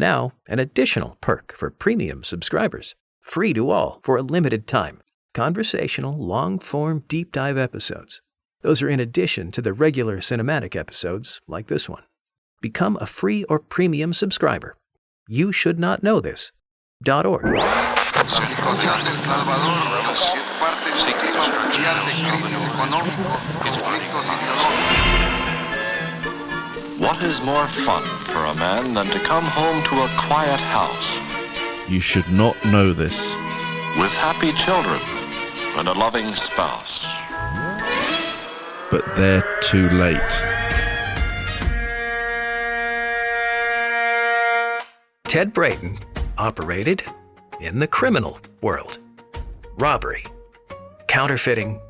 Now, an additional perk for premium subscribers. Free to all for a limited time. Conversational, long-form, deep-dive episodes. Those are in addition to the regular cinematic episodes like this one. Become a free or premium subscriber. You should not know this.org. What is more fun for a man than to come home to a quiet house? You should not know this. With happy children and a loving spouse. But they're too late. Ted Braden operated in the criminal world. Robbery, counterfeiting,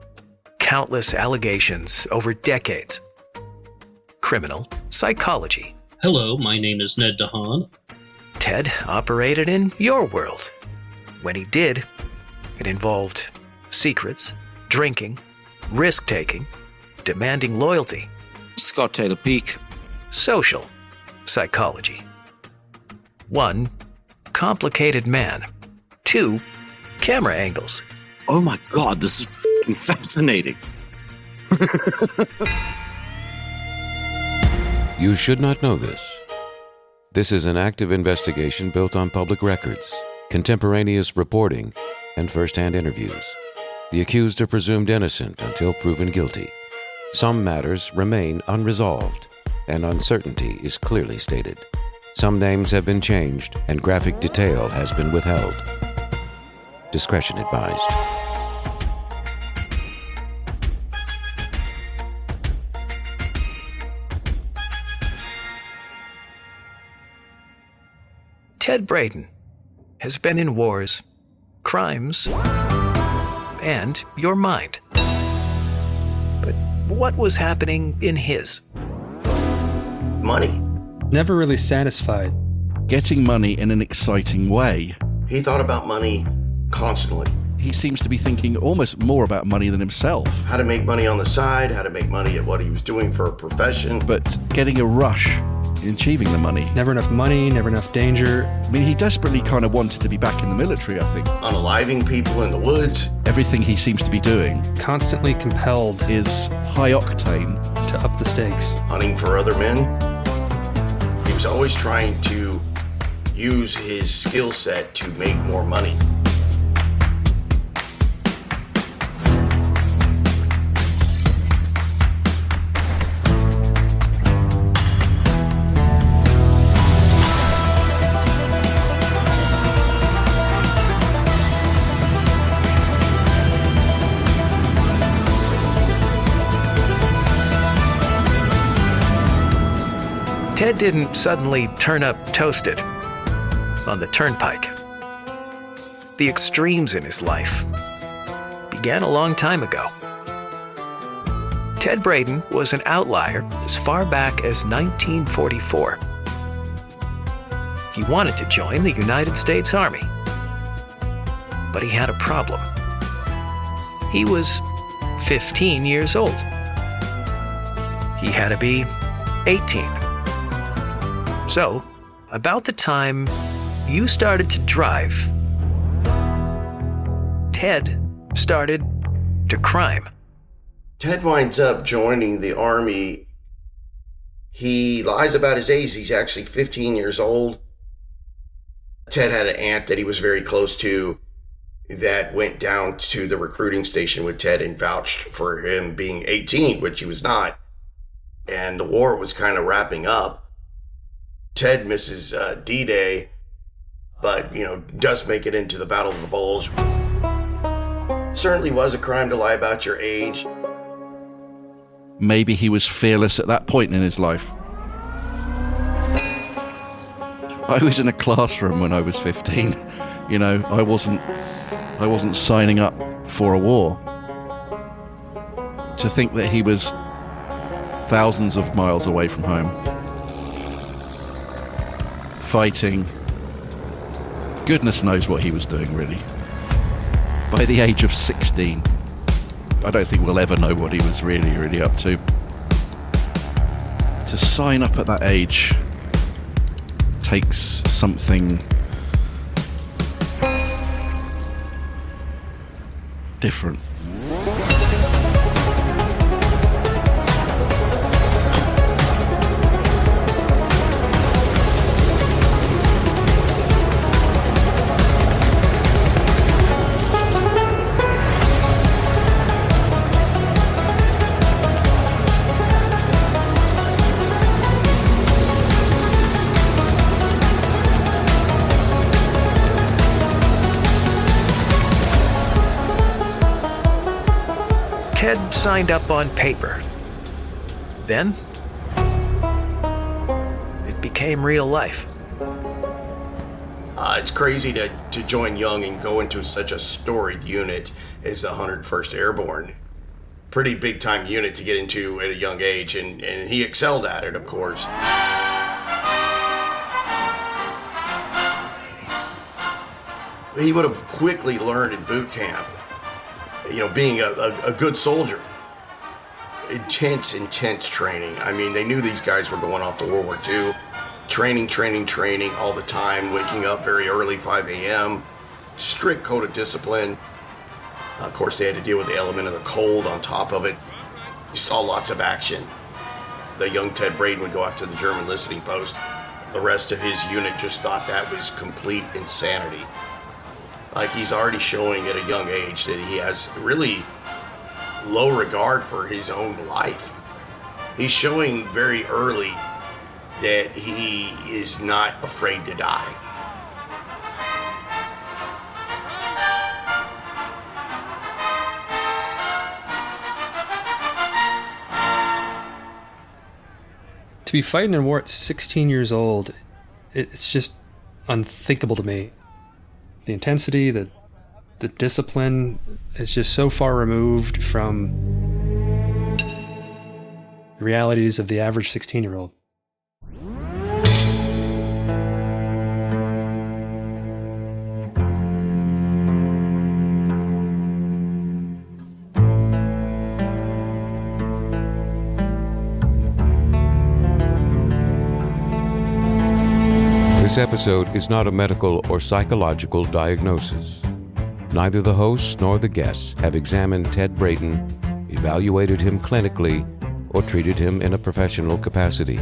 countless allegations over decades. Criminal psychology. Hello, my name is Ned DeHaan. Ted operated in your world. When he did, it involved secrets, drinking, risk-taking, demanding loyalty. Scott Taylor Peak. Social psychology. 1, complicated man. 2, camera angles. Oh my God, this is f***ing fascinating. You should not know this. This is an active investigation built on public records, contemporaneous reporting, and first-hand interviews. The accused are presumed innocent until proven guilty. Some matters remain unresolved, and uncertainty is clearly stated. Some names have been changed, and graphic detail has been withheld. Discretion advised. Ted Braden has been in wars, crimes, and your mind. But what was happening in his? Money. Never really satisfied. Getting money in an exciting way. He thought about money constantly. He seems to be thinking almost more about money than himself. How to make money on the side, how to make money at what he was doing for a profession. But getting a rush in achieving the money. Never enough money, never enough danger. I mean, he desperately kind of wanted to be back in the military, I think. Unaliving people in the woods. Everything he seems to be doing Constantly compelled is high octane. to up the stakes. Hunting for other men. He was always trying to use his skill set to make more money. Ted didn't suddenly turn up toasted on the turnpike. The extremes in his life began a long time ago. Ted Braden was an outlier as far back as 1944. He wanted to join the United States Army, but he had a problem. He was 15 years old. He had to be 18. So, about the time you started to drive, Ted started to crime. Ted winds up joining the Army. He lies about his age. He's actually 15 years old. Ted had an aunt that he was very close to that went down to the recruiting station with Ted and vouched for him being 18, which he was not. And the war was kind of wrapping up. Ted misses D-Day, but, does make it into the Battle of the Bulge. Certainly was a crime to lie about your age. Maybe he was fearless at that point in his life. I was in a classroom when I was 15. I wasn't signing up for a war. To think that he was thousands of miles away from home, fighting, goodness knows what he was doing, really. By the age of 16, I don't think we'll ever know what he was really up to. To sign up at that age, takes something different. Ted signed up on paper. Then, it became real life. It's crazy to join young and go into such a storied unit as the 101st Airborne. Pretty big time unit to get into at a young age, and he excelled at it, of course. He would have quickly learned in boot camp, being a good soldier. Intense training. I mean, they knew these guys were going off to World War II. Training all the time, waking up very early, 5 a.m., strict code of discipline. Of course, they had to deal with the element of the cold on top of it. You saw lots of action. The young Ted Braden would go out to the German listening post. The rest of his unit just thought that was complete insanity. Like, he's already showing at a young age that he has really low regard for his own life. He's showing very early that he is not afraid to die. To be fighting in war at 16 years old, it's just unthinkable to me. The intensity, the discipline is just so far removed from the realities of the average 16-year-old. This episode is not a medical or psychological diagnosis. Neither the hosts nor the guests have examined Ted Braden, evaluated him clinically, or treated him in a professional capacity.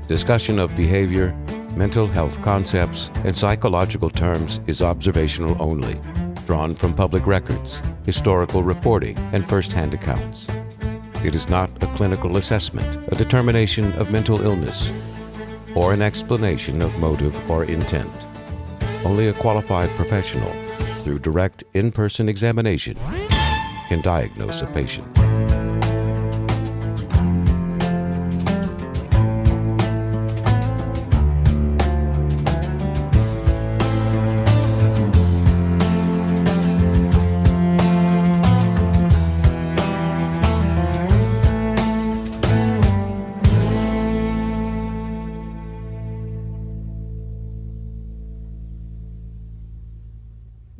Discussion of behavior, mental health concepts, and psychological terms is observational only, drawn from public records, historical reporting, and first-hand accounts. It is not a clinical assessment, a determination of mental illness, or an explanation of motive or intent. Only a qualified professional, through direct in-person examination, can diagnose a patient.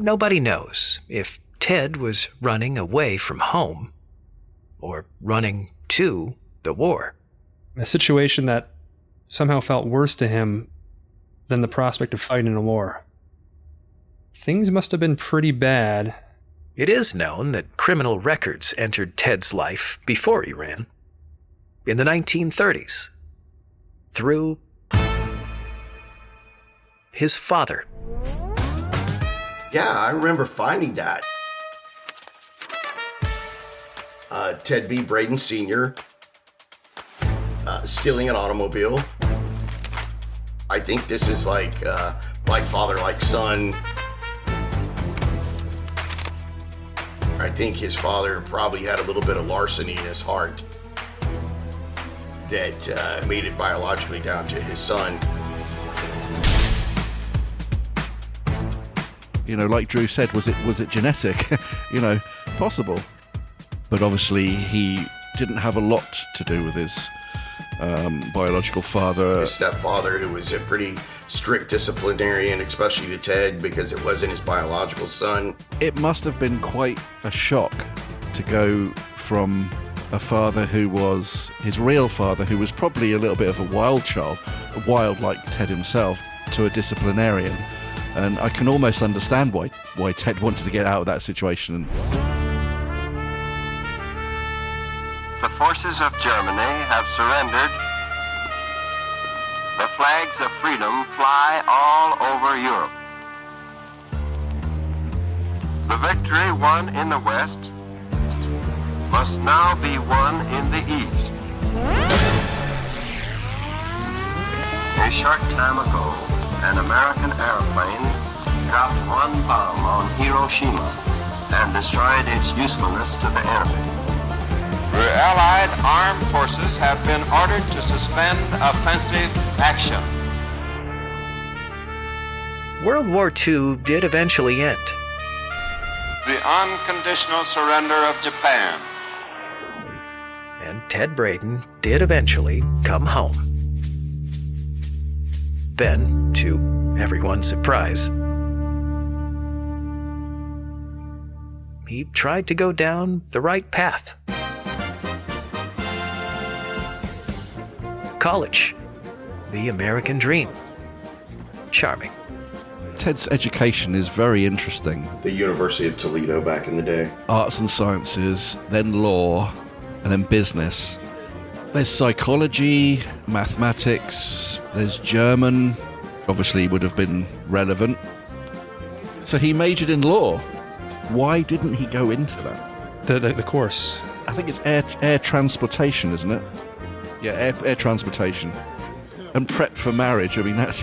Nobody knows if Ted was running away from home or running to the war. A situation that somehow felt worse to him than the prospect of fighting a war. Things must have been pretty bad. It is known that criminal records entered Ted's life before he ran, in the 1930s, through his father. Yeah, I remember finding that. Ted B. Braden Sr. Stealing an automobile. I think this is like father, like son. I think his father probably had a little bit of larceny in his heart that made it biologically down to his son. Like Drew said, was it genetic? Possible. But obviously he didn't have a lot to do with his biological father. His stepfather, who was a pretty strict disciplinarian, especially to Ted, because it wasn't his biological son. It must have been quite a shock to go from a father who was his real father, who was probably a little bit of a wild child, wild like Ted himself, to a disciplinarian. And I can almost understand why Ted wanted to get out of that situation. The forces of Germany have surrendered. The flags of freedom fly all over Europe. The victory won in the West must now be won in the East. A short time ago, an American airplane dropped one bomb on Hiroshima and destroyed its usefulness to the enemy. The Allied armed forces have been ordered to suspend offensive action. World War II did eventually end. The unconditional surrender of Japan. And Ted Braden did eventually come home. Then, to everyone's surprise, he tried to go down the right path. College, the American dream. Charming. Ted's education is very interesting. The University of Toledo back in the day. Arts and sciences, then law, and then business. There's psychology, mathematics, there's German, obviously would have been relevant. So he majored in law. Why didn't he go into that? The course. I think it's air transportation, isn't it? Yeah, air transportation. And prep for marriage. I mean, that's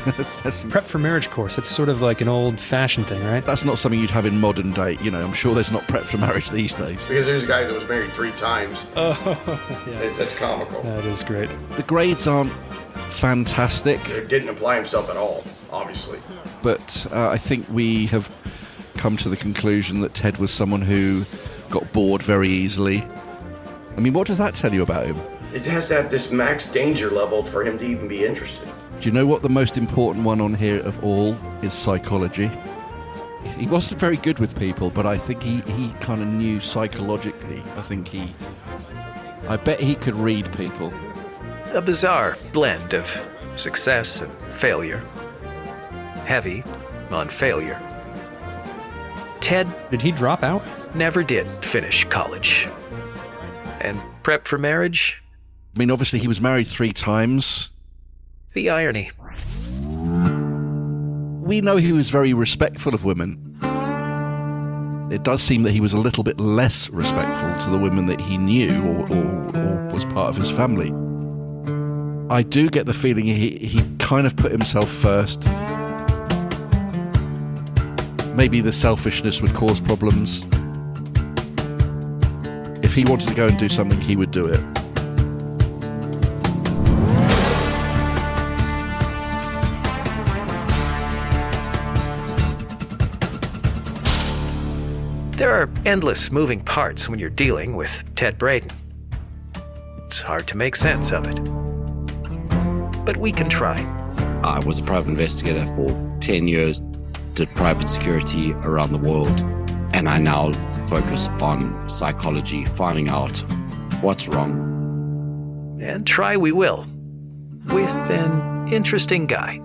Prep for marriage course. It's sort of like an old-fashioned thing, right? That's not something you'd have in modern day. You know, I'm sure there's not prep for marriage these days. Because there's a guy that was married 3 times. Oh, yeah. That's comical. That is great. The grades aren't fantastic. It didn't apply himself at all, obviously. But I think we have come to the conclusion that Ted was someone who got bored very easily. I mean, what does that tell you about him? It has to have this max danger level for him to even be interested. Do you know what the most important one on here of all is? Psychology. He wasn't very good with people, but I think he kind of knew psychologically. I bet he could read people. A bizarre blend of success and failure. Heavy on failure. Ted Did he drop out? never did finish college. And prep for marriage? I mean, obviously he was married 3 times. The irony. We know he was very respectful of women. It does seem that he was a little bit less respectful to the women that he knew or was part of his family. I do get the feeling he kind of put himself first. Maybe the selfishness would cause problems. If he wanted to go and do something, he would do it. There are endless moving parts when you're dealing with Ted Braden. It's hard to make sense of it. But we can try. I was a private investigator for 10 years, did private security around the world, and I now focus on psychology, finding out what's wrong. And try we will. With an interesting guy.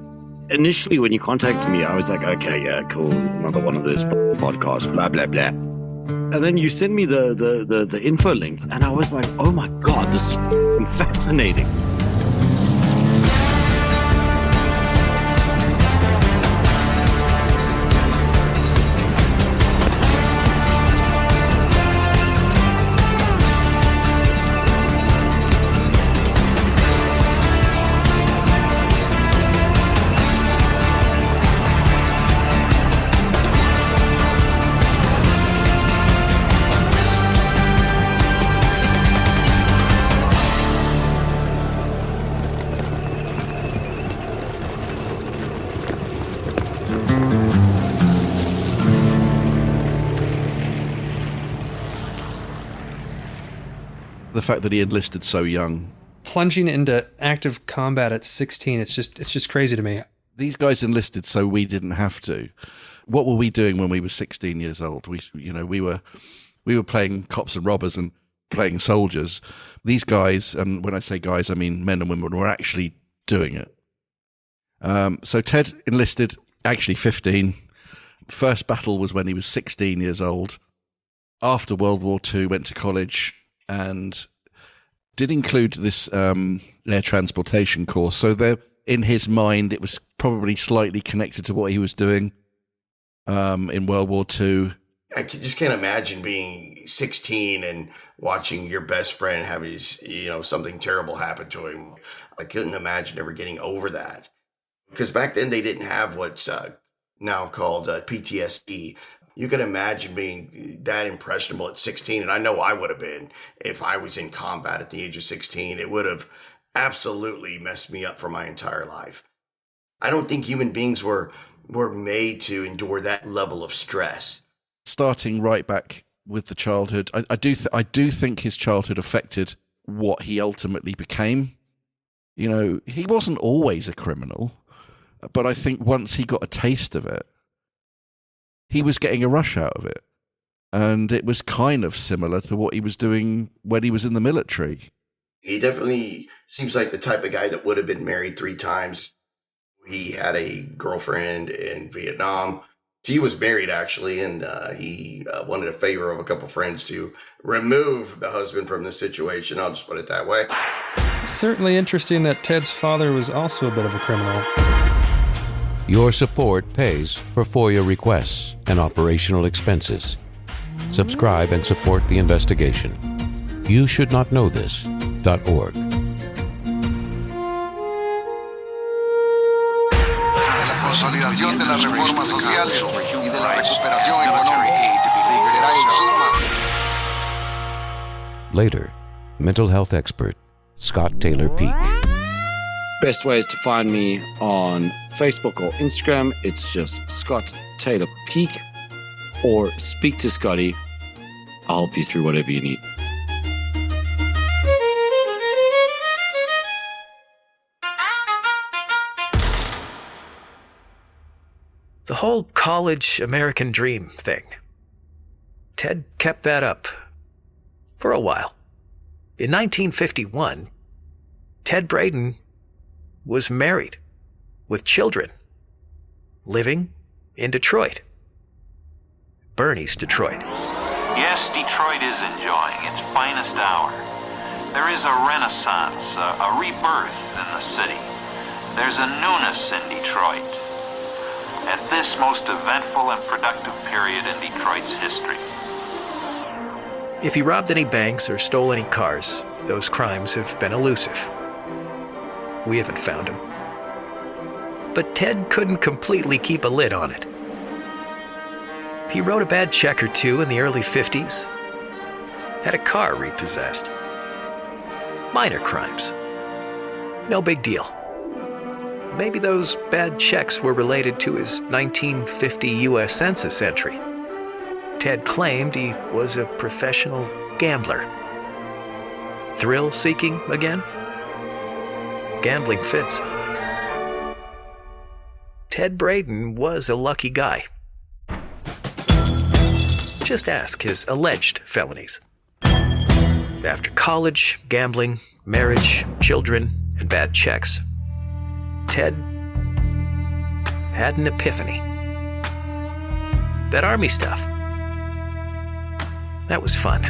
Initially, when you contacted me, I was like, okay, yeah, cool, another one of those podcasts, blah, blah, blah. And then you sent me the info link, and I was like, oh my God, this is fascinating. The fact that he enlisted so young. Plunging into active combat at 16, it's just crazy to me. These guys enlisted so we didn't have to. What were we doing when we were 16 years old? We were playing cops and robbers and playing soldiers. These guys, and when I say guys, I mean men and women, were actually doing it. So Ted enlisted, actually 15. First battle was when he was 16 years old. After World War II, went to college and did include this air transportation course. So there, in his mind, it was probably slightly connected to what he was doing in World War II. I just can't imagine being 16 and watching your best friend have something terrible happen to him. I couldn't imagine ever getting over that. Because back then they didn't have what's now called PTSD. You can imagine being that impressionable at 16. And I know I would have been if I was in combat at the age of 16. It would have absolutely messed me up for my entire life. I don't think human beings were made to endure that level of stress. Starting right back with the childhood, I do think his childhood affected what he ultimately became. You know, he wasn't always a criminal, but I think once he got a taste of it, he was getting a rush out of it. And it was kind of similar to what he was doing when he was in the military. He definitely seems like the type of guy that would have been married 3 times. He had a girlfriend in Vietnam. She was married, actually, and he wanted a favor of a couple friends to remove the husband from the situation. I'll just put it that way. Certainly interesting that Ted's father was also a bit of a criminal. Your support pays for FOIA requests and operational expenses. Subscribe and support the investigation. YouShouldNotKnowThis.org. Consolidación de las reformas sociales y de la recuperación económica. Later, mental health expert Scott Taylor Peak. Best ways to find me on Facebook or Instagram, it's just Scott Taylor Peak, or speak to Scotty. I'll help you through whatever you need. The whole college American dream thing. Ted kept that up for a while. In 1951, Ted Braden was married with children, living in Detroit. Bernie's Detroit. Yes, Detroit is enjoying its finest hour. There is a renaissance, a rebirth in the city. There's a newness in Detroit. At this most eventful and productive period in Detroit's history. If he robbed any banks or stole any cars, those crimes have been elusive. We haven't found him. But Ted couldn't completely keep a lid on it. He wrote a bad check or two in the early 50s, had a car repossessed. Minor crimes. No big deal. Maybe those bad checks were related to his 1950 U.S. Census entry. Ted claimed he was a professional gambler. Thrill-seeking again? Gambling fits. Ted Braden was a lucky guy. Just ask his alleged felonies. After college, gambling, marriage, children, and bad checks, Ted had an epiphany. That army stuff. That was fun.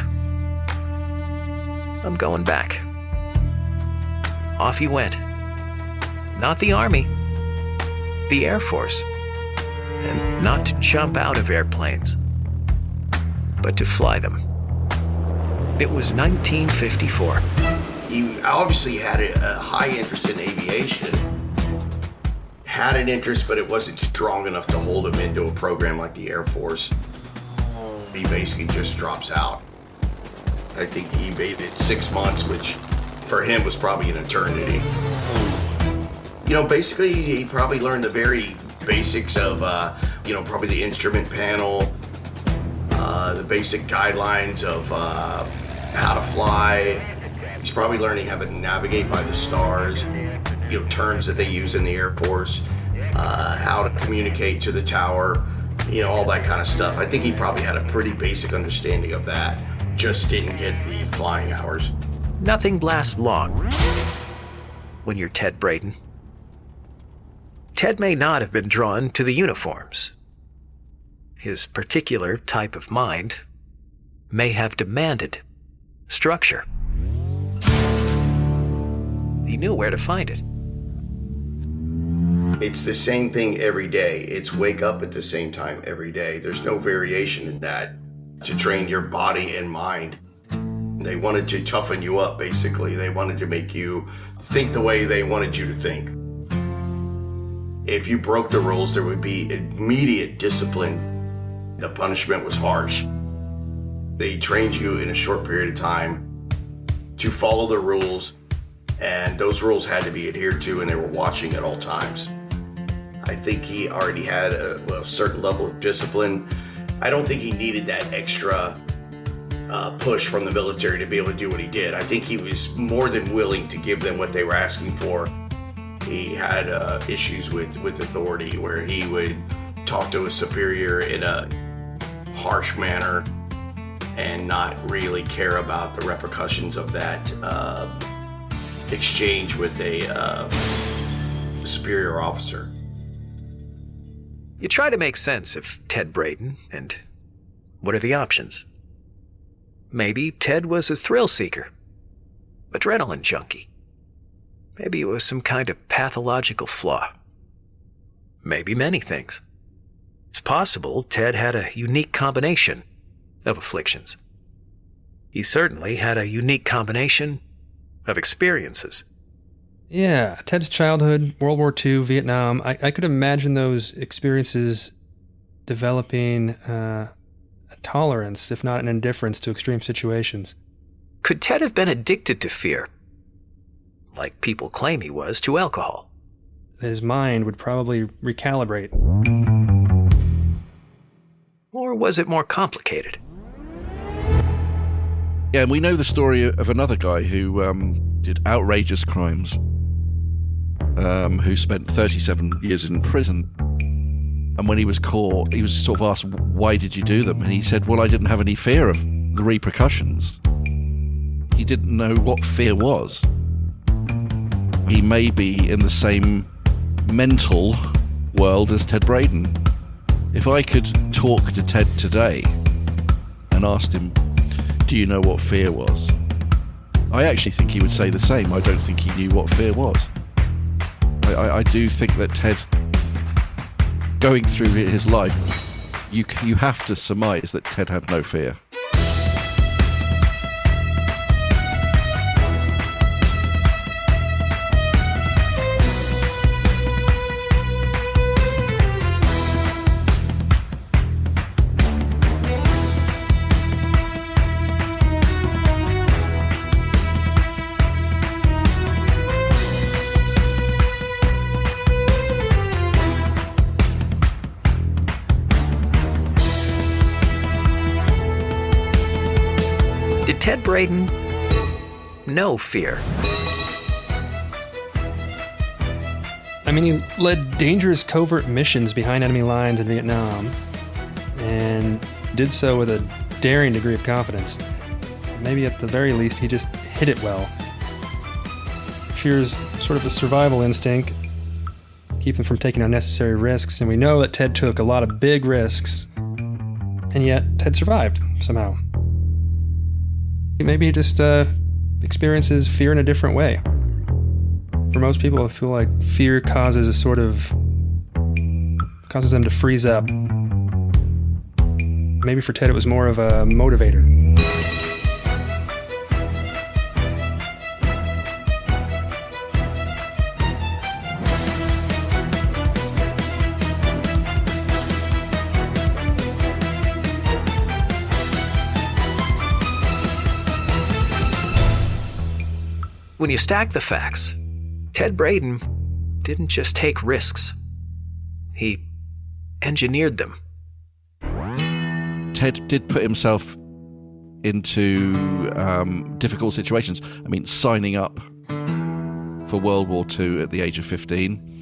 I'm going back. Off he went. Not the Army, the Air Force. And not to jump out of airplanes, but to fly them. It was 1954. He obviously had a high interest in aviation. Had an interest, but it wasn't strong enough to hold him into a program like the Air Force. He basically just drops out. I think he made it 6 months, which for him was probably an eternity. You know, basically he probably learned the very basics of, probably the instrument panel, the basic guidelines of how to fly. He's probably learning how to navigate by the stars, terms that they use in the Air Force, how to communicate to the tower, all that kind of stuff. I think he probably had a pretty basic understanding of that, just didn't get the flying hours. Nothing lasts long when you're Ted Braden. Ted may not have been drawn to the uniforms. His particular type of mind may have demanded structure. He knew where to find it. It's the same thing every day. It's wake up at the same time every day. There's no variation in that to train your body and mind. They wanted to toughen you up, basically. They wanted to make you think the way they wanted you to think. If you broke the rules, there would be immediate discipline. The punishment was harsh. They trained you in a short period of time to follow the rules, and those rules had to be adhered to, and they were watching at all times. I think he already had a certain level of discipline. I don't think he needed that extra push from the military to be able to do what he did. I think he was more than willing to give them what they were asking for. He had issues with authority where he would talk to a superior in a harsh manner and not really care about the repercussions of that exchange with a superior officer. You try to make sense of Ted Braden, and what are the options? Maybe Ted was a thrill seeker, adrenaline junkie. Maybe it was some kind of pathological flaw. Maybe many things. It's possible Ted had a unique combination of afflictions. He certainly had a unique combination of experiences. Yeah, Ted's childhood, World War II, Vietnam, I could imagine those experiences developing a tolerance, if not an indifference, to extreme situations. Could Ted have been addicted to fear, like people claim he was to alcohol? His mind would probably recalibrate. Or was it more complicated? Yeah, and we know the story of another guy who did outrageous crimes, who spent 37 years in prison. And when he was caught, he was sort of asked, why did you do them? And he said, well, I didn't have any fear of the repercussions. He didn't know what fear was. He may be in the same mental world as Ted Braden. If I could talk to Ted today and asked him, do you know what fear was? I actually think he would say the same. I don't think he knew what fear was. I do think that Ted, going through his life, you have to surmise that Ted had no fear. Ted Braden, no fear. I mean, he led dangerous covert missions behind enemy lines in Vietnam, and did so with a daring degree of confidence. Maybe at the very least, he just hid it well. Fear's sort of a survival instinct, keep them from taking unnecessary risks, and we know that Ted took a lot of big risks, and yet Ted survived somehow. Maybe he just experiences fear in a different way. For most people, I feel like fear causes them to freeze up. Maybe for Ted it was more of a motivator. When you stack the facts, Ted Braden didn't just take risks. He engineered them. Ted did put himself into difficult situations. I mean, signing up for World War II at the age of 15,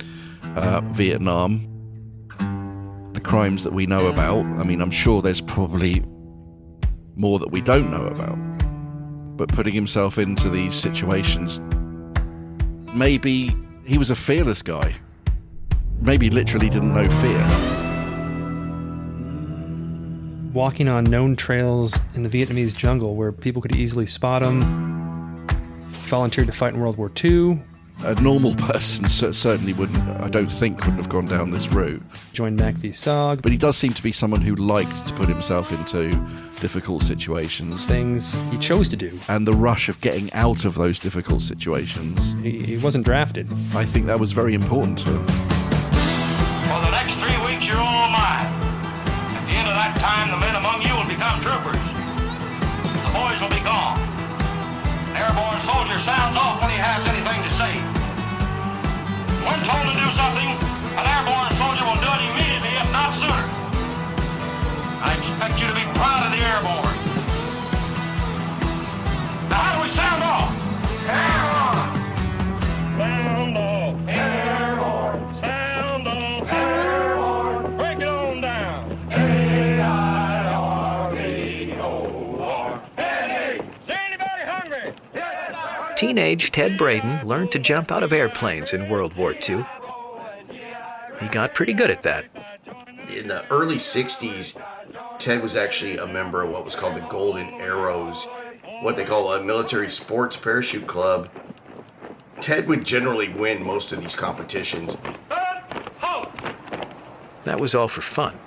Vietnam, the crimes that we know about. I mean, I'm sure there's probably more that we don't know about. But putting himself into these situations, maybe he was a fearless guy. maybe literally didn't know fear. Walking on known trails in the Vietnamese jungle where people could easily spot him. Volunteered to fight in World War II. A normal person certainly wouldn't have gone down this route. Joined Mac v. Sog. But he does seem to be someone who liked to put himself into difficult situations. Things he chose to do. And the rush of getting out of those difficult situations. He wasn't drafted. I think that was very important to him. For the next 3 weeks, you're all mine. At the end of that time, the men among you will become troopers. The boys will be gone. An airborne soldier sounds off when he has anything to say. When told to do something, an airborne soldier will do it immediately, if not sooner. I expect you to be proud of the airborne. Now, how do we sound off? Airborne! Sound off. Airborne! Sound off. Airborne! Break it on down. A-I-R-B-O-R. Hey! Is anybody hungry? Yes, sir. Teenage Ted Braden learned to jump out of airplanes in World War II. He got pretty good at that. In the early 60s, Ted was actually a member of what was called the Golden Arrows, what they call a military sports parachute club. Ted would generally win most of these competitions. That was all for fun.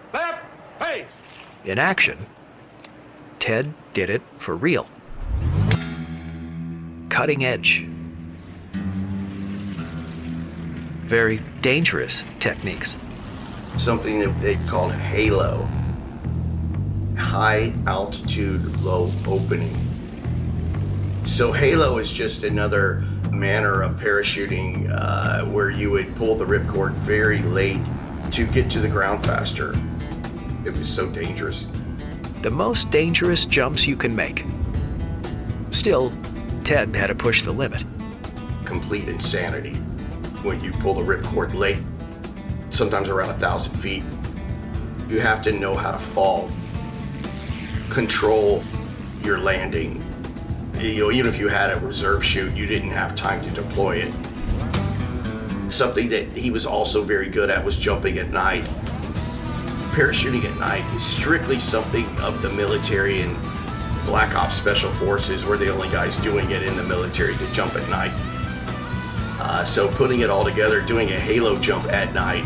In action, Ted did it for real. Cutting edge. Very dangerous techniques. Something that they called halo. High altitude, low opening. So halo is just another manner of parachuting where you would pull the ripcord very late to get to the ground faster. It was so dangerous. The most dangerous jumps you can make. Still, Ted had to push the limit. Complete insanity. When you pull the ripcord late, sometimes around 1,000 feet, you have to know how to fall, control your landing. Even if you had a reserve chute, you didn't have time to deploy it. Something that he was also very good at was jumping at night. Parachuting at night is strictly something of the military, and Black Ops Special Forces were the only guys doing it in the military to jump at night. So putting it all together, doing a halo jump at night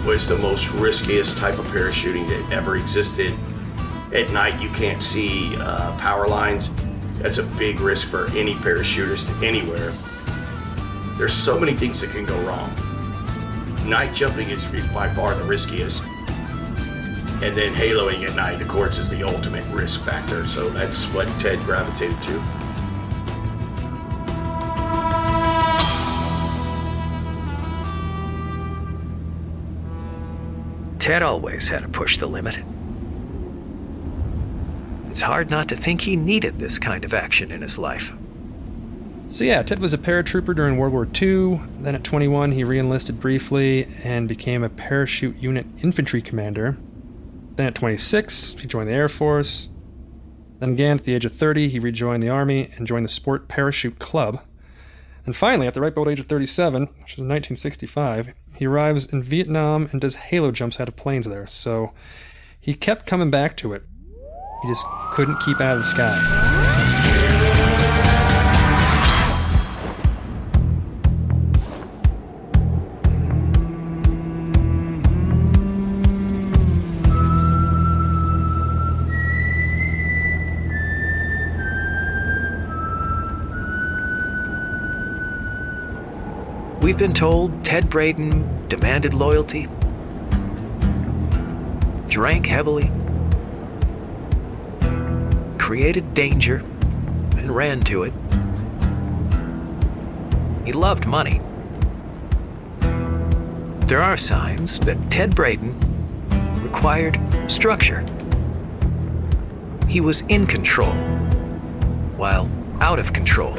was the most riskiest type of parachuting that ever existed. At night, you can't see power lines. That's a big risk for any parachutist anywhere. There's so many things that can go wrong. Night jumping is by far the riskiest. And then haloing at night, of course, is the ultimate risk factor. So that's what Ted gravitated to. Ted always had to push the limit. It's hard not to think he needed this kind of action in his life. So yeah, Ted was a paratrooper during World War II. Then at 21, he re-enlisted briefly and became a parachute unit infantry commander. Then at 26, he joined the Air Force. Then again, at the age of 30, he rejoined the Army and joined the Sport Parachute Club. And finally, at the ripe old age of 37, which is 1965, he arrives in Vietnam and does halo jumps out of planes there. So he kept coming back to it. He just couldn't keep out of the sky. We've been told Ted Braden demanded loyalty, drank heavily, created danger, and ran to it. He loved money. There are signs that Ted Braden required structure. He was in control, while out of control.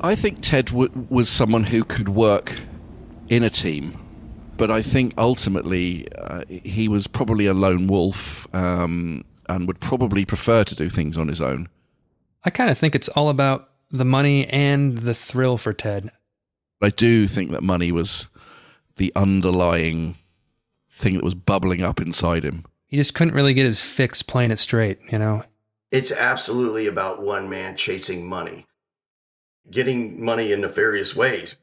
I think Ted was someone who could work in a team, but I think ultimately he was probably a lone wolf and would probably prefer to do things on his own. I kind of think it's all about the money and the thrill for Ted. I do think that money was the underlying thing that was bubbling up inside him. He just couldn't really get his fix playing it straight, you know? It's absolutely about one man chasing money, getting money in nefarious ways.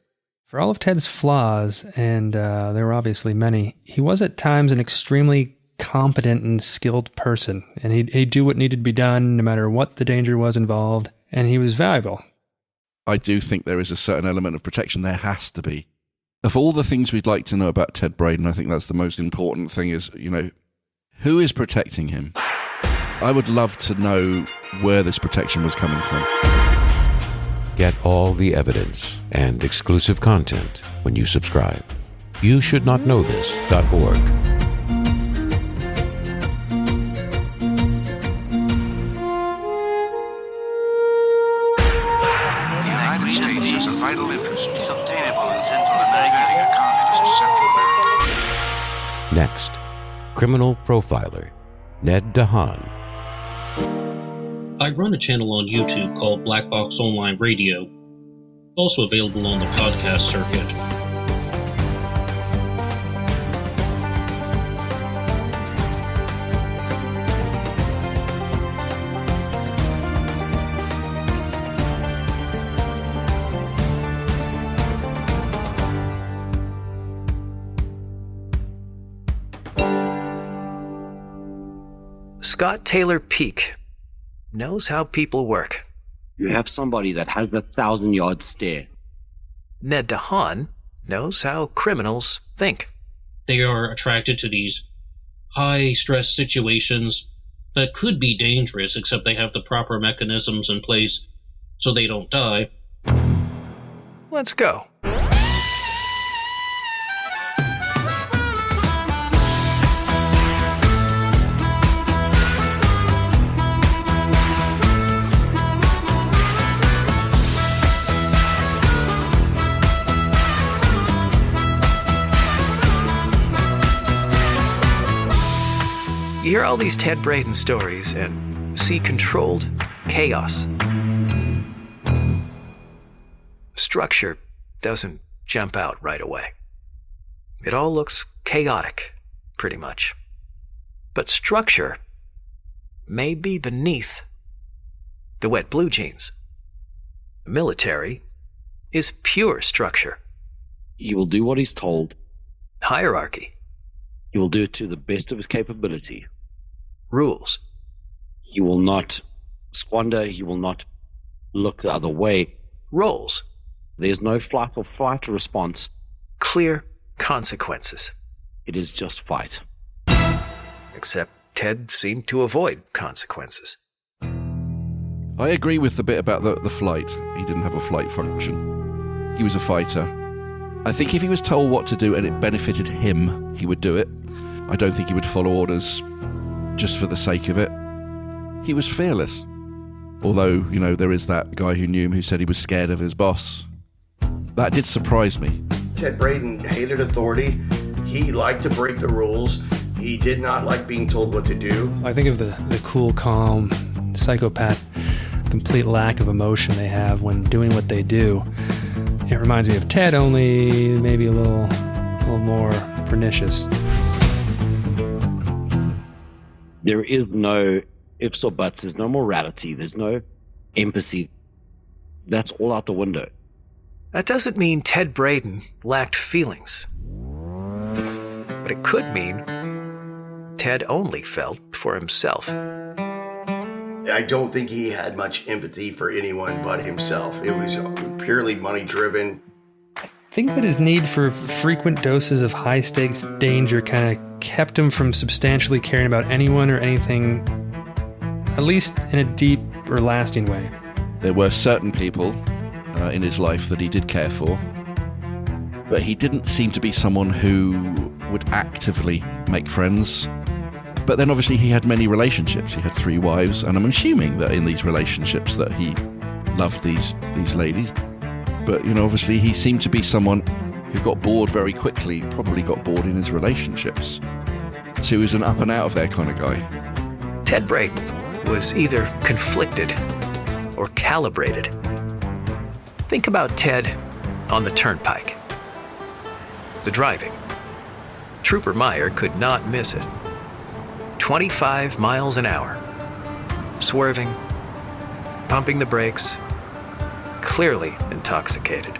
For all of Ted's flaws, and there were obviously many, he was at times an extremely competent and skilled person, and he'd do what needed to be done no matter what the danger was involved, and he was valuable. I do think there is a certain element of protection. There has to be. Of all the things we'd like to know about Ted Braden, I think that's the most important thing is, who is protecting him? I would love to know where this protection was coming from. Get all the evidence and exclusive content when you subscribe. YouShouldNotKnowThis.org. Next, criminal profiler Ned DeHaan. I run a channel on YouTube called Black Box Online Radio. It's also available on the podcast circuit. Scott Taylor Peak knows how people work. You have somebody that has that 1,000-yard stare. Ned DeHaan knows how criminals think. They are attracted to these high-stress situations that could be dangerous, except they have the proper mechanisms in place so they don't die. Let's go. You hear all these Ted Braden stories and see controlled chaos. Structure doesn't jump out right away. It all looks chaotic, pretty much. But structure may be beneath the wet blue jeans. The military is pure structure. He will do what he's told. Hierarchy. He will do it to the best of his capability. Rules. He will not squander. He will not look the other way. Roles. There's no flight or fight response. Clear consequences. It is just fight. Except Ted seemed to avoid consequences. I agree with the bit about the flight. He didn't have a flight function. He was a fighter. I think if he was told what to do and it benefited him, he would do it. I don't think he would follow orders just for the sake of it. He was fearless. Although, there is that guy who knew him who said he was scared of his boss. That did surprise me. Ted Braden hated authority. He liked to break the rules. He did not like being told what to do. I think of the cool, calm, psychopath, complete lack of emotion they have when doing what they do. It reminds me of Ted, only maybe a little more pernicious. There is no ifs or buts. There's no morality. There's no empathy. That's all out the window. That doesn't mean Ted Braden lacked feelings. But it could mean Ted only felt for himself. I don't think he had much empathy for anyone but himself. It was purely money-driven. I think that his need for frequent doses of high-stakes danger kind of kept him from substantially caring about anyone or anything, at least in a deep or lasting way. There were certain people in his life that he did care for, but he didn't seem to be someone who would actively make friends. But then obviously he had many relationships. He had 3 wives, and I'm assuming that in these relationships that he loved these ladies. But, obviously he seemed to be someone who got bored very quickly, probably got bored in his relationships. So he was an up and out of there kind of guy. Ted Braden was either conflicted or calibrated. Think about Ted on the turnpike. The driving. Trooper Meyer could not miss it. 25 miles an hour. Swerving, pumping the brakes, clearly intoxicated.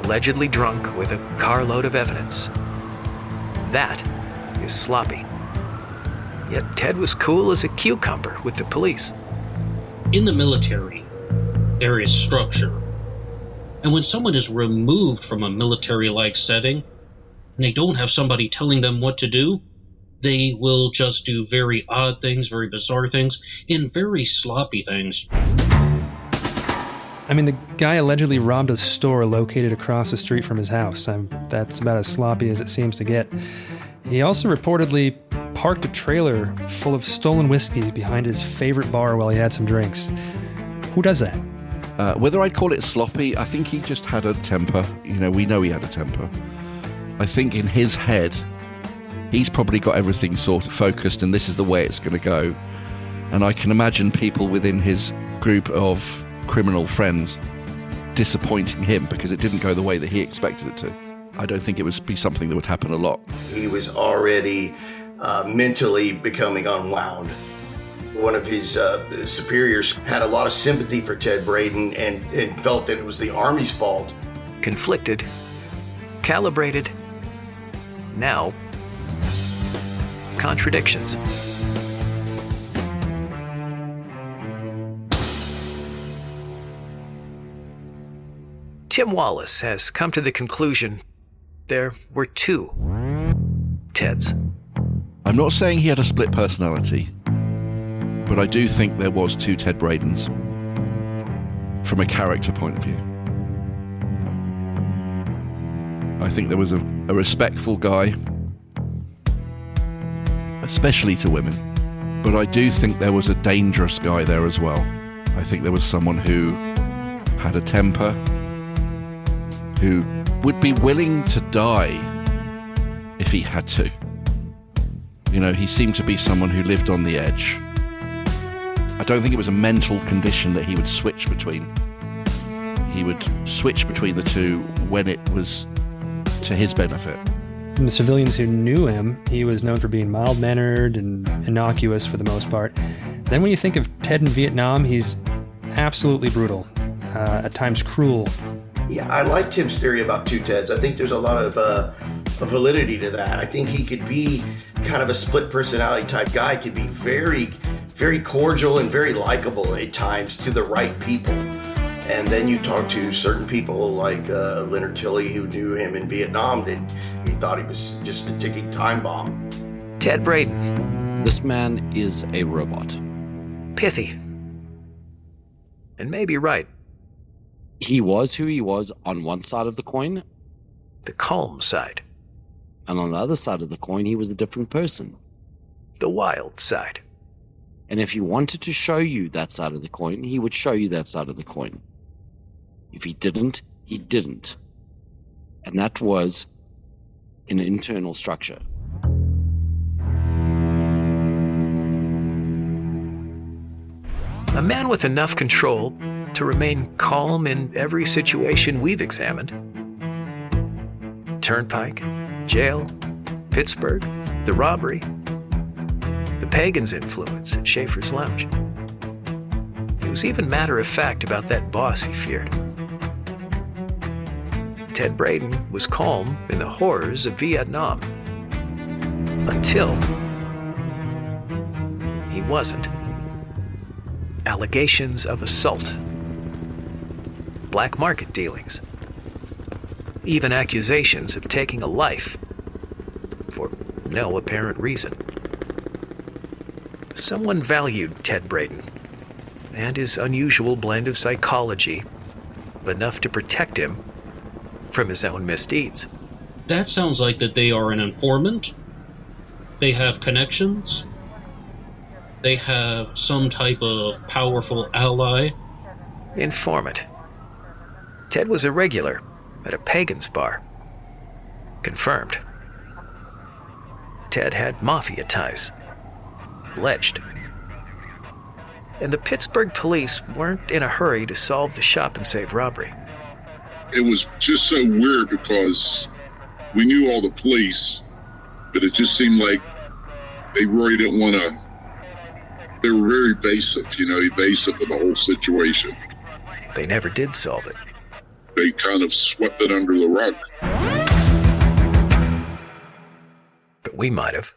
Allegedly drunk with a carload of evidence. That is sloppy. Yet Ted was cool as a cucumber with the police. In the military, there is structure. And when someone is removed from a military-like setting, and they don't have somebody telling them what to do, they will just do very odd things, very bizarre things, and very sloppy things. I mean, the guy allegedly robbed a store located across the street from his house. That's about as sloppy as it seems to get. He also reportedly parked a trailer full of stolen whiskey behind his favorite bar while he had some drinks. Who does that? Whether I'd call it sloppy, I think he just had a temper. We know he had a temper. I think in his head, he's probably got everything sort of focused, and this is the way it's going to go. And I can imagine people within his group of criminal friends disappointing him because it didn't go the way that he expected it to. I don't think it would be something that would happen a lot. He was already mentally becoming unwound. One of his superiors had a lot of sympathy for Ted Braden and felt that it was the Army's fault. Conflicted, calibrated, now contradictions. Tim Wallace has come to the conclusion there were two Teds. I'm not saying he had a split personality, but I do think there was two Ted Bradens from a character point of view. I think there was a respectful guy, especially to women, but I do think there was a dangerous guy there as well. I think there was someone who had a temper, who would be willing to die if he had to. He seemed to be someone who lived on the edge. I don't think it was a mental condition that he would switch between. He would switch between the two when it was to his benefit. From the civilians who knew him, he was known for being mild-mannered and innocuous for the most part. Then when you think of Ted in Vietnam, he's absolutely brutal, at times cruel. Yeah, I like Tim's theory about two Teds. I think there's a lot of validity to that. I think he could be kind of a split personality type guy, could be very, very cordial and very likable at times to the right people. And then you talk to certain people like Leonard Tilley, who knew him in Vietnam, that he thought he was just a ticking time bomb. Ted Braden. This man is a robot. Pithy. And maybe right. He was who he was on one side of the coin. The calm side. And on the other side of the coin, he was a different person. The wild side. And if he wanted to show you that side of the coin, he would show you that side of the coin. If he didn't, he didn't. And that was an internal structure. A man with enough control to remain calm in every situation we've examined. Turnpike, jail, Pittsburgh, the robbery, the pagan's influence at Schaefer's Lounge. He was even matter-of-fact about that boss he feared. Ted Braden was calm in the horrors of Vietnam. Until he wasn't. Allegations of assault, black market dealings, even accusations of taking a life for no apparent reason. Someone valued Ted Braden and his unusual blend of psychology enough to protect him from his own misdeeds. That sounds like that they are an informant. They have connections. They have some type of powerful ally. Informant. Ted was a regular at a pagan's bar. Confirmed. Ted had mafia ties. Alleged. And the Pittsburgh police weren't in a hurry to solve the shop and save robbery. It was just so weird because we knew all the police, but it just seemed like they really didn't want to. They were very evasive of the whole situation. They never did solve it. They kind of swept it under the rug. But we might have.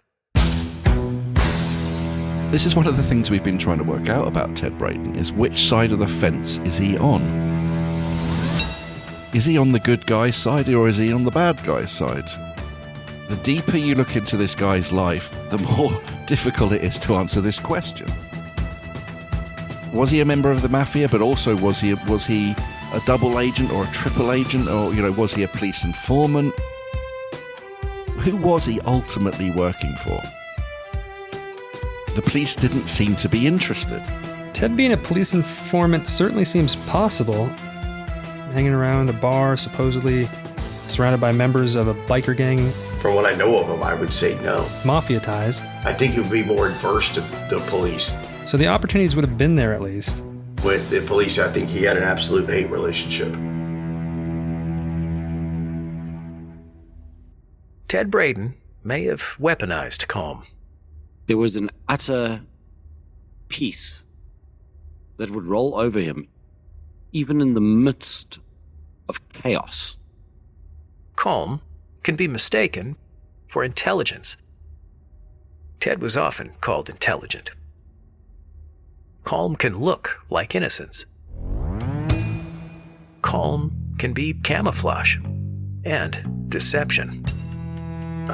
This is one of the things we've been trying to work out about Ted Braden, is which side of the fence is he on? Is he on the good guy's side or is he on the bad guy's side? The deeper you look into this guy's life, the more difficult it is to answer this question. Was he a member of the mafia, but also was he a double agent or a triple agent, or was he a police informant? Who was he ultimately working for? The police didn't seem to be interested. Ted being a police informant certainly seems possible. Hanging around a bar, supposedly surrounded by members of a biker gang. From what I know of him, I would say no. Mafia ties. I think he would be more adverse to the police. So the opportunities would have been there at least. With the police, I think he had an absolute hate relationship. Ted Braden may have weaponized calm. There was an utter peace that would roll over him, even in the midst of chaos. Calm can be mistaken for intelligence. Ted was often called intelligent. Calm can look like innocence. Calm can be camouflage and deception.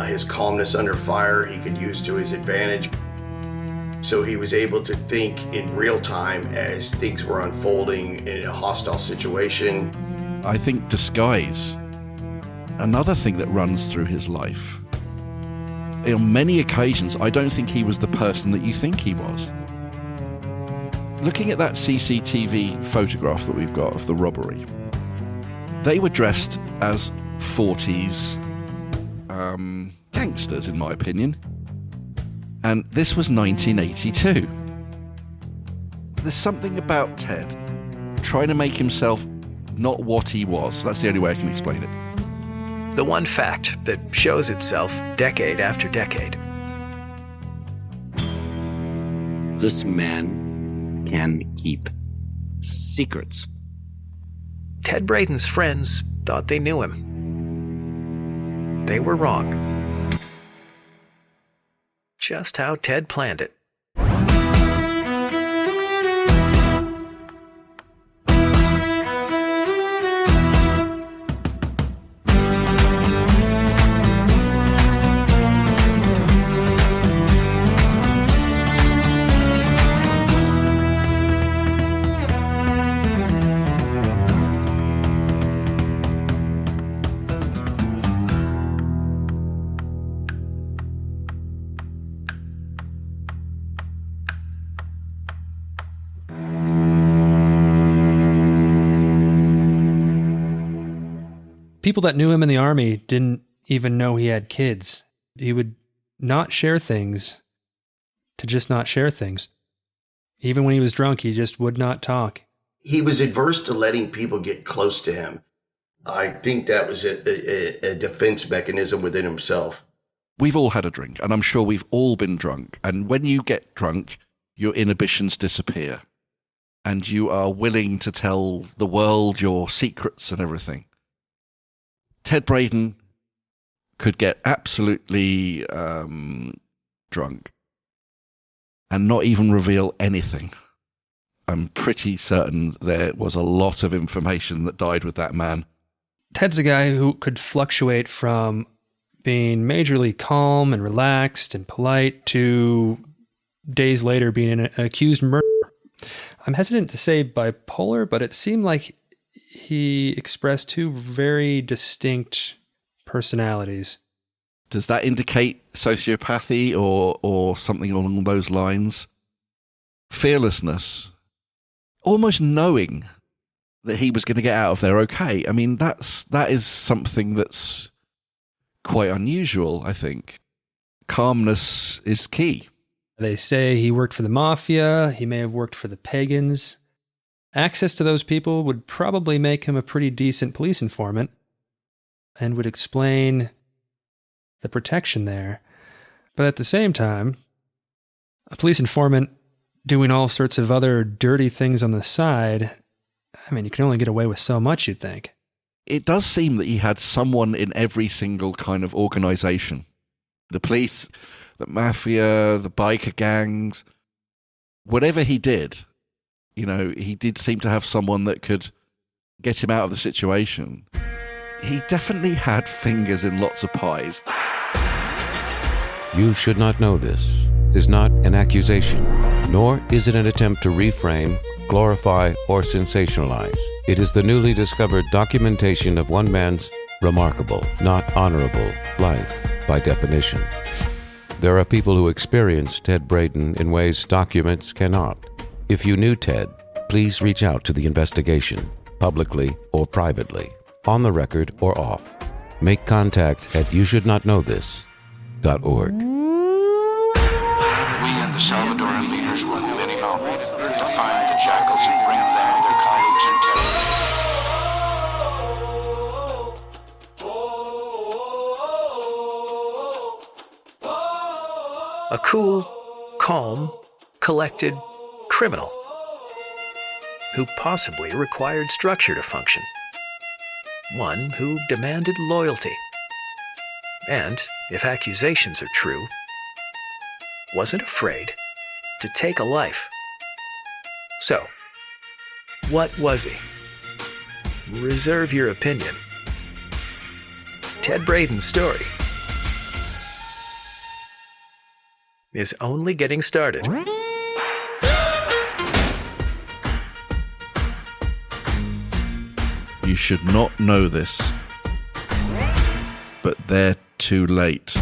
His calmness under fire he could use to his advantage. So he was able to think in real time as things were unfolding in a hostile situation. I think disguise, another thing that runs through his life. On many occasions, I don't think he was the person that you think he was. Looking at that CCTV photograph that we've got of the robbery, they were dressed as 40s gangsters, in my opinion. And this was 1982. There's something about Ted trying to make himself not what he was. That's the only way I can explain it. The one fact that shows itself decade after decade. This man can keep secrets. Ted Braden's friends thought they knew him. They were wrong. Just how Ted planned it. People that knew him in the Army didn't even know he had kids. He would not share things to just not share things. Even when he was drunk, he just would not talk. He was adverse to letting people get close to him. I think that was a defense mechanism within himself. We've all had a drink, and I'm sure we've all been drunk. And when you get drunk, your inhibitions disappear. And you are willing to tell the world your secrets and everything. Ted Braden could get absolutely drunk and not even reveal anything. I'm pretty certain there was a lot of information that died with that man. Ted's a guy who could fluctuate from being majorly calm and relaxed and polite to days later being an accused murderer. I'm hesitant to say bipolar, but it seemed like he expressed two very distinct personalities. Does that indicate sociopathy or something along those lines? Fearlessness, almost knowing that he was going to get out of there okay. I mean, that is something that's quite unusual, I think. Calmness is key. They say he worked for the mafia, he may have worked for the pagans. Access to those people would probably make him a pretty decent police informant and would explain the protection there. But at the same time, a police informant doing all sorts of other dirty things on the side, I mean, you can only get away with so much, you'd think. It does seem that he had someone in every single kind of organization. The police, the mafia, the biker gangs, whatever he did, you know, he did seem to have someone that could get him out of the situation. He definitely had fingers in lots of pies. You should not know this. It is not an accusation, nor is it an attempt to reframe, glorify, or sensationalize. It is the newly discovered documentation of one man's remarkable, not honorable, life by definition. There are people who experience Ted Braden in ways documents cannot. If you knew Ted, please reach out to the investigation, publicly or privately, on the record or off. Make contact at youshouldnotknowthis.org. We and the Salvadoran leaders will do any mountain to find the jackals and bring them their colleagues in terror. A cool, calm, collected criminal who possibly required structure to function. One who demanded loyalty. And, if accusations are true, wasn't afraid to take a life. So, what was he? Reserve your opinion. Ted Braden's story is only getting started. You should not know this, but they're too late.